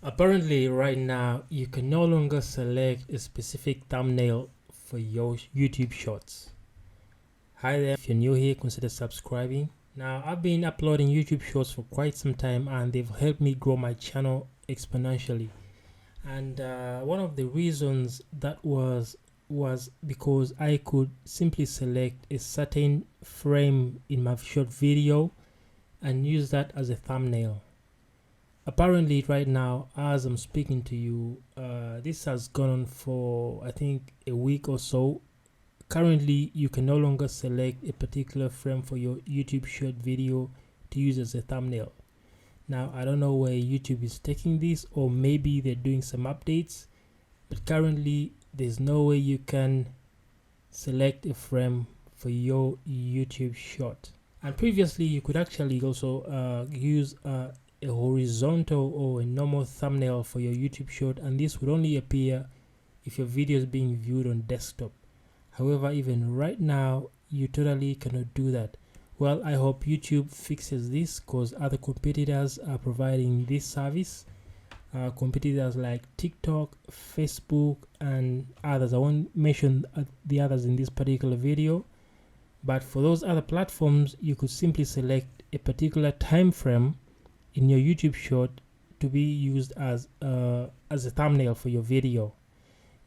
Apparently, right now, you can no longer select a specific thumbnail for your YouTube shorts. Hi there, if you're new here, consider subscribing. Now, I've been uploading YouTube shorts for quite some time and they've helped me grow my channel exponentially. And one of the reasons that was because I could simply select a certain frame in my short video and use that as a thumbnail. Apparently right now, as I'm speaking to you, this has gone on for I think a week or so. Currently, you can no longer select a particular frame for your YouTube short video to use as a thumbnail. Now, I don't know where YouTube is taking this, or maybe they're doing some updates, but currently there's no way you can select a frame for your YouTube short. And previously, you could actually also use a horizontal or a normal thumbnail for your YouTube short, and this would only appear if your video is being viewed on desktop. However, even right now, you totally cannot do that. Well, I hope YouTube fixes this because other competitors are providing this service. Competitors like TikTok, Facebook, and others. I won't mention the others in this particular video. But for those other platforms, you could simply select a particular time frame in your YouTube short to be used as a thumbnail for your video.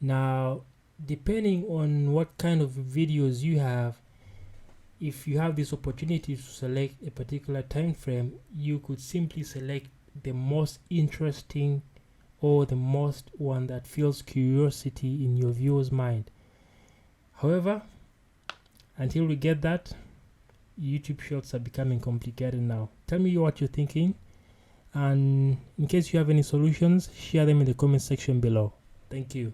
Now, depending on what kind of videos you have, if you have this opportunity to select a particular time frame, you could simply select the most interesting or the most one that feels curiosity in your viewer's mind. However, until we get that, YouTube shorts are becoming complicated now. Tell me what you're thinking, and in case you have any solutions, share them in the comment section below. Thank you.